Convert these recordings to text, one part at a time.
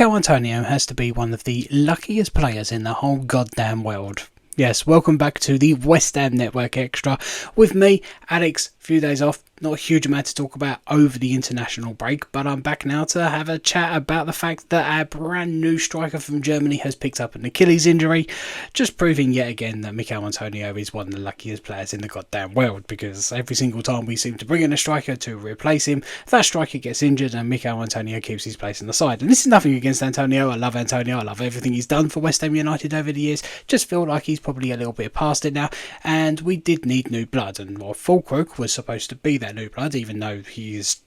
Mikel Antonio has to be one of the luckiest players in the whole goddamn world. Yes, welcome back to the West Ham Network Extra with me, Alex. A few days off, not a huge amount to talk about over the international break, but I'm back now to have a chat about the fact that our brand new striker from Germany has picked up an Achilles injury, just proving yet again that Mikel Antonio is one of the luckiest players in the goddamn world, because every single time we seem to bring in a striker to replace him, that striker gets injured and Mikel Antonio keeps his place in the side. And this is nothing against Antonio. I love Antonio. I love everything he's done for West Ham United over the years. Just feel like he's probably a little bit past it now, and we did need new blood, and Fllkrug was supposed to be that new blood, even though he is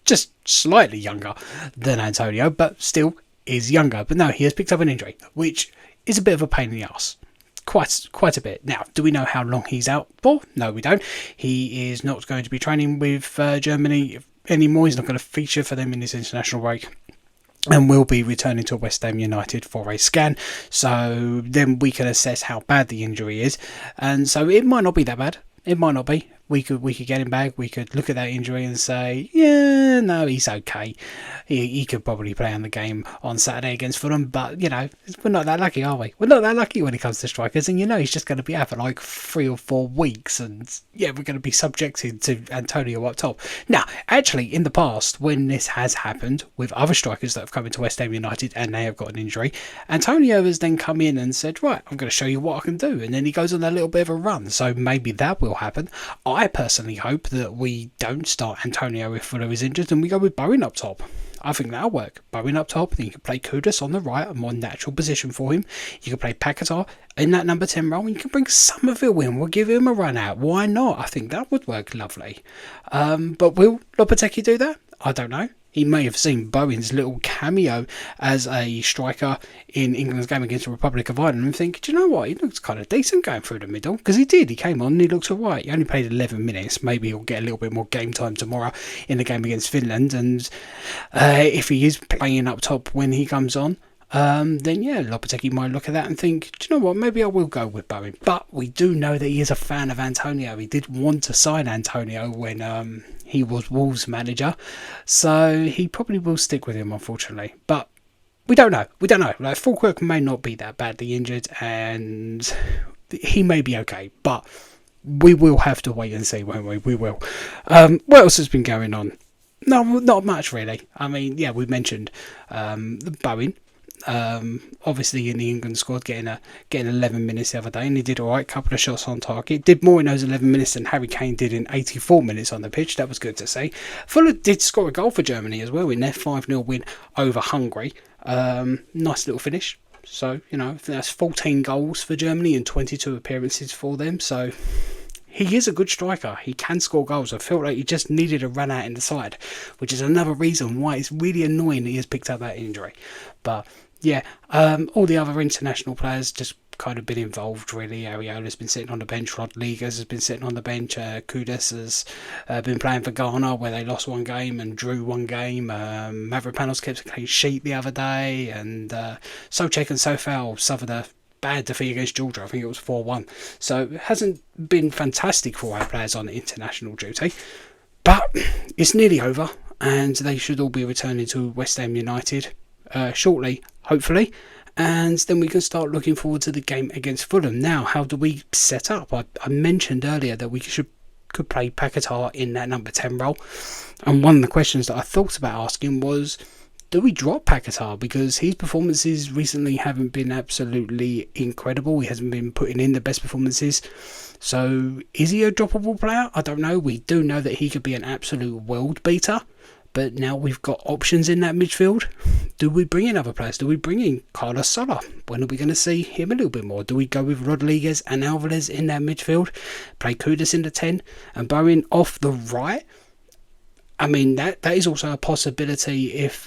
just slightly younger than Antonio, but still is younger. But no, he has picked up an injury, which is a bit of a pain in the arse. Quite a bit. Now, do we know how long he's out for? No, we don't. He is not going to be training with Germany anymore. He's not going to feature for them in this international break, and will be returning to West Ham United for a scan, so then we can assess how bad the injury is. And so it might not be that bad. It might not be. We could get him back. We could look at that injury and say, yeah, no, he's okay. He could probably play on the game on Saturday against Fulham, but, you know, we're not that lucky, are we? We're not that lucky when it comes to strikers, and, you know, he's just going to be out for like 3 or 4 weeks, and, yeah, we're going to be subjected to Antonio up top. Now, actually, in the past, when this has happened with other strikers that have come into West Ham United and they have got an injury, Antonio has then come in and said, right, I'm going to show you what I can do, and then he goes on a little bit of a run, so maybe that will happen. I personally hope that we don't start Antonio if Fuller is injured and we go with Bowen up top. I think that'll work. Bowen up top, then you can play Kudus on the right, a more natural position for him. You can play Paqueta in that number 10 role, and you can bring Somerville in. We'll give him a run out. Why not? I think that would work lovely. But will Lopetegui do that? I don't know. He may have seen Bowen's little cameo as a striker in England's game against the Republic of Ireland and think, do you know what? He looks kind of decent going through the middle. Because he did. He came on and he looked alright. He only played 11 minutes. Maybe he'll get a little bit more game time tomorrow in the game against Finland. And if he is playing up top when he comes on, then yeah, Lopetegui might look at that and think, do you know what, maybe I will go with Bowen. But we do know that he is a fan of Antonio. He did want to sign Antonio when he was Wolves manager, so he probably will stick with him, unfortunately. But we don't know. Like, Fllkrug may not be that badly injured, and he may be okay, but we will have to wait and see, won't we? We will. What else has been going on? No, not much really. I mean, yeah, we mentioned Bowen. Obviously in the England squad getting 11 minutes the other day, and he did alright, couple of shots on target, did more in those 11 minutes than Harry Kane did in 84 minutes on the pitch. That was good to see. Fuller did score a goal for Germany as well in their 5-0 win over Hungary. Nice little finish. So, you know, that's 14 goals for Germany and 22 appearances for them, so he is a good striker. He can score goals. I felt like he just needed a run out in the side, which is another reason why it's really annoying that he has picked up that injury. But yeah, all the other international players just kind of been involved really. Ariola's been sitting on the bench. Rodriguez has been sitting on the bench. Kudus has been playing for Ghana, where they lost one game and drew one game. Mavropanos kept a clean sheet the other day, and Souček and Sofal suffered a bad defeat against Georgia. I think it was 4-1. So it hasn't been fantastic for our players on international duty, but it's nearly over, and they should all be returning to West Ham United shortly, hopefully, and then we can start looking forward to the game against Fulham. Now, how do we set up? I mentioned earlier that we could play Paqueta in that number 10 role, and one of the questions that I thought about asking was, do we drop Paqueta? Because his performances recently haven't been absolutely incredible. He hasn't been putting in the best performances. So is he a droppable player? I don't know. We do know that he could be an absolute world beater. But now we've got options in that midfield. Do we bring in other players? Do we bring in Carlos Soler? When are we going to see him a little bit more? Do we go with Rodriguez and Alvarez in that midfield? Play Kudus in the 10 and Bowen off the right? I mean, that is also a possibility if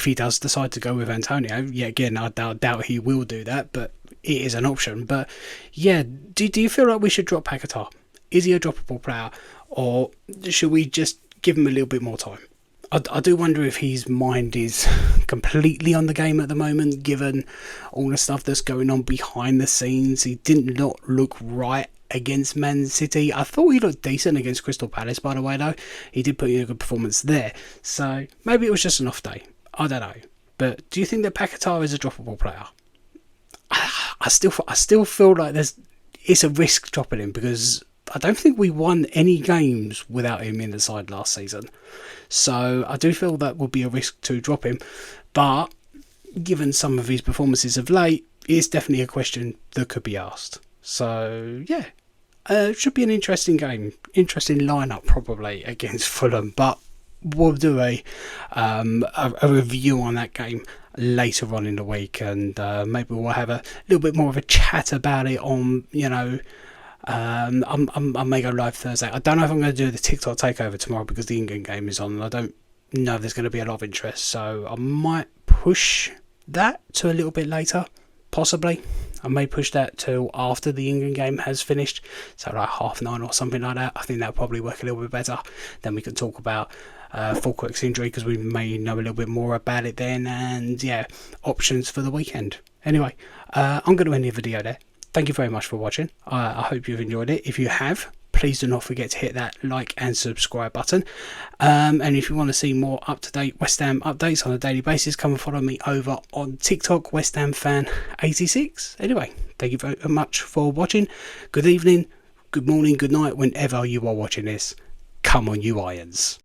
he does decide to go with Antonio. Yeah, again, I doubt he will do that, but it is an option. But yeah, do you feel like we should drop Paqueta? Is he a droppable player, or should we just give him a little bit more time? I do wonder if his mind is completely on the game at the moment, given all the stuff that's going on behind the scenes. He did not look right against Man City. I thought he looked decent against Crystal Palace, by the way, though. He did put in a good performance there. So maybe it was just an off day. I don't know. But do you think that Paqueta is a droppable player? I still feel like it's a risk dropping him, because I don't think we won any games without him in the side last season. So I do feel that would be a risk to drop him. But given some of his performances of late, it's definitely a question that could be asked. So yeah, it should be an interesting game, interesting lineup probably against Fulham. But we'll do a review on that game later on in the week, and maybe we'll have a little bit more of a chat about it on, I may go live Thursday. I don't know if I'm going to do the TikTok takeover tomorrow because the England game is on, and I don't know if there's going to be a lot of interest, so I might push that to a little bit later, possibly. I may push that till after the England game has finished, so like 9:30 or something like that. I think that'll probably work a little bit better. Then we can talk about Füllkrug's injury, because we may know a little bit more about it then, and yeah, options for the weekend. Anyway, I'm going to end the video there. Thank you very much for watching. I hope you've enjoyed it. If you have, please do not forget to hit that like and subscribe button. And if you want to see more up-to-date West Ham updates on a daily basis, come and follow me over on TikTok, West Ham Fan 86. Anyway, thank you very much for watching. Good evening, good morning, good night, whenever you are watching this. Come on, you Irons.